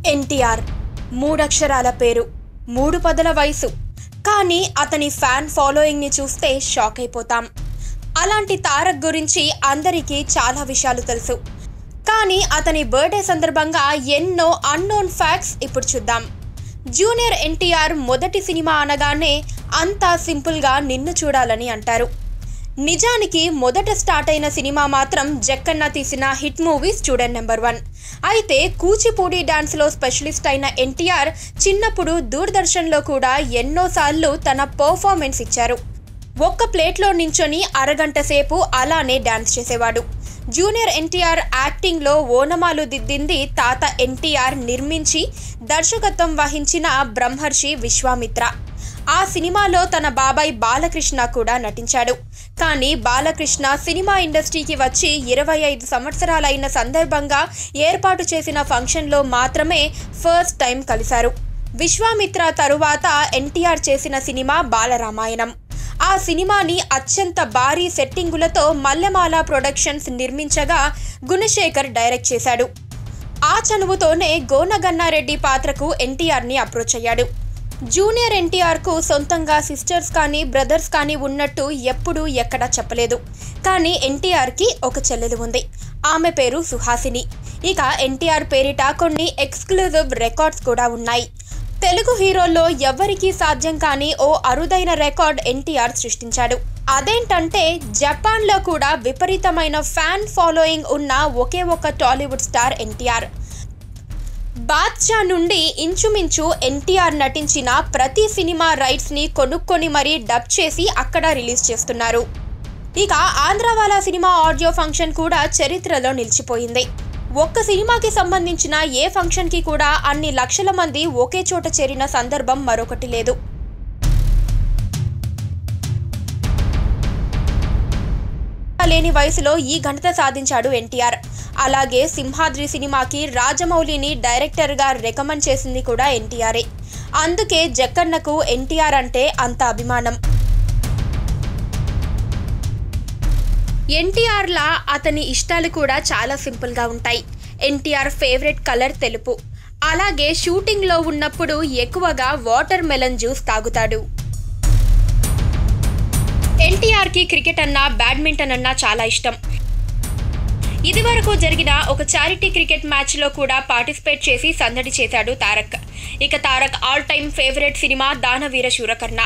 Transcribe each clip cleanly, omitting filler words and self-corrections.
ఎన్టీఆర్ మూడక్షరాల పేరు, మూడు పదుల వయసు. కానీ అతని ఫ్యాన్ ఫాలోయింగ్ ని చూస్తే షాక్ అయిపోతాం. అలాంటి తారక్ గురించి అందరికీ చాలా విషయాలు తెలుసు. కానీ అతని బర్త్డే సందర్భంగా ఎన్నో అన్నోన్ ఫ్యాక్ట్స్ ఇప్పుడు చూద్దాం. జూనియర్ ఎన్టీఆర్ మొదటి సినిమా అనగానే అంతా సింపుల్గా నిన్ను చూడాలని అంటారు. నిజానికి మొదట స్టార్ట్ అయిన సినిమా మాత్రం జక్కన్న తీసిన హిట్ మూవీ స్టూడెంట్ నెంబర్ 1. అయితే కూచిపూడి డాన్స్లో స్పెషలిస్ట్ అయిన ఎన్టీఆర్ చిన్నప్పుడు దూరదర్శన్లో కూడా ఎన్నోసార్లు తన పర్ఫార్మెన్స్ ఇచ్చారు. ఒక్క ప్లేట్లో నించొని అరగంట సేపు అలానే డాన్స్ చేసేవాడు. జూనియర్ ఎన్టీఆర్ యాక్టింగ్లో ఓనమాలు దిద్దింది తాత ఎన్టీఆర్ నిర్మించి దర్శకత్వం వహించిన బ్రహ్మర్షి విశ్వామిత్ర. ఆ సినిమాలో తన బాబాయ్ బాలకృష్ణ కూడా నటించాడు. కానీ బాలకృష్ణ సినిమా ఇండస్ట్రీకి వచ్చి 25 సంవత్సరాలైన సందర్భంగా ఏర్పాటు చేసిన ఫంక్షన్లో మాత్రమే ఫస్ట్ టైం కలిశారు. విశ్వామిత్ర తరువాత ఎన్టీఆర్ చేసిన సినిమా బాలరామాయణం. ఆ సినిమాని అత్యంత భారీ సెట్టింగులతో మల్లెమాల ప్రొడక్షన్స్ నిర్మించగా గుణశేఖర్ డైరెక్ట్ చేశాడు. ఆ చనువుతోనే గోనగన్నారెడ్డి పాత్రకు ఎన్టీఆర్ని అప్రోచ్ అయ్యాడు. జూనియర్ ఎన్టీఆర్కు సొంతంగా సిస్టర్స్ కానీ బ్రదర్స్ కానీ ఉన్నట్టు ఎప్పుడూ ఎక్కడా చెప్పలేదు. కానీ ఎన్టీఆర్కి ఒక చెల్లెలు ఉంది. ఆమె పేరు సుహాసిని. ఇక ఎన్టీఆర్ పేరిట కొన్ని ఎక్స్క్లూజివ్ రికార్డ్స్ కూడా ఉన్నాయి. తెలుగు హీరోల్లో ఎవ్వరికీ సాధ్యం కాని ఓ అరుదైన రికార్డ్ ఎన్టీఆర్ సృష్టించాడు. అదేంటంటే జపాన్లో కూడా విపరీతమైన ఫ్యాన్ ఫాలోయింగ్ ఉన్న ఒకే ఒక టాలీవుడ్ స్టార్ ఎన్టీఆర్. బాద్షా నుండి ఇంచుమించు ఎన్టీఆర్ నటించిన ప్రతి సినిమా రైట్స్ని కొనుక్కొని మరీ డబ్ చేసి అక్కడ రిలీజ్ చేస్తున్నారు. ఇక ఆంధ్రవాలా సినిమా ఆడియో ఫంక్షన్ కూడా చరిత్రలో నిలిచిపోయింది. ఒక్క సినిమాకి సంబంధించిన ఏ ఫంక్షన్కి కూడా అన్ని లక్షల మంది ఒకే చోట చేరిన సందర్భం మరొకటి లేదు. లేని వయసులో ఈ ఘనత సాధించాడు ఎన్టీఆర్. అలాగే సింహాద్రి సినిమాకి రాజమౌళిని డైరెక్టర్గా రికమెండ్ చేసింది కూడా ఎన్టీఆరే. అందుకే జక్కన్నకు ఎన్టీఆర్ అంటే అంత అభిమానం. ఎన్టీఆర్లా అతని ఇష్టాలు కూడా చాలా సింపుల్గా ఉంటాయి. ఎన్టీఆర్ ఫేవరెట్ కలర్ తెలుపు. అలాగే షూటింగ్లో ఉన్నప్పుడు ఎక్కువగా వాటర్ మెలన్ జ్యూస్ తాగుతాడు. ఎన్టీఆర్కి క్రికెట్ అన్నా బ్యాడ్మింటన్ అన్నా చాలా ఇష్టం. ఇదివరకు జరిగిన ఒక చారిటీ క్రికెట్ మ్యాచ్లో కూడా పార్టిసిపేట్ చేసి సందడి చేశాడు తారక్. ఇక Tarak all time favourite cinema Danaveera Soorakarna.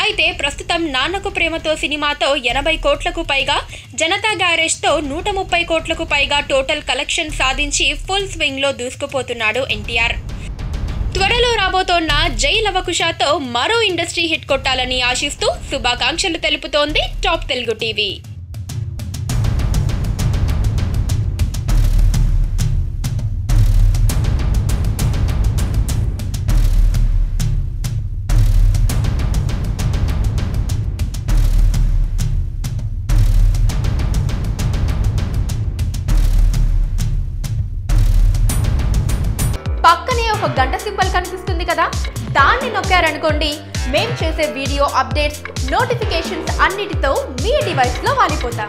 అయితే ప్రస్తుతం నాన్నకు ప్రేమతో సినిమాతో 80 కోట్లకు పైగా, జనతా గ్యారేజ్తో 130 కోట్లకు పైగా టోటల్ కలెక్షన్ సాధించి ఫుల్ స్వింగ్లో దూసుకుపోతున్నాడు ఎన్టీఆర్. త్వరలో రాబోతోన్న జై లవకుశతో మరో ఇండస్ట్రీ హిట్ కొట్టాలని ఆశిస్తూ శుభాకాంక్షలు తెలుపుతోంది టాప్ తెలుగు టీవీ. పక్కనే ఒక గంట సింబల్ కనిపిస్తుంది కదా, దాన్ని నొక్కారనుకోండి, మేం చేసే వీడియో అప్డేట్స్, నోటిఫికేషన్స్ అన్నిటితో మీ డివైస్లో వాలిపోతాం.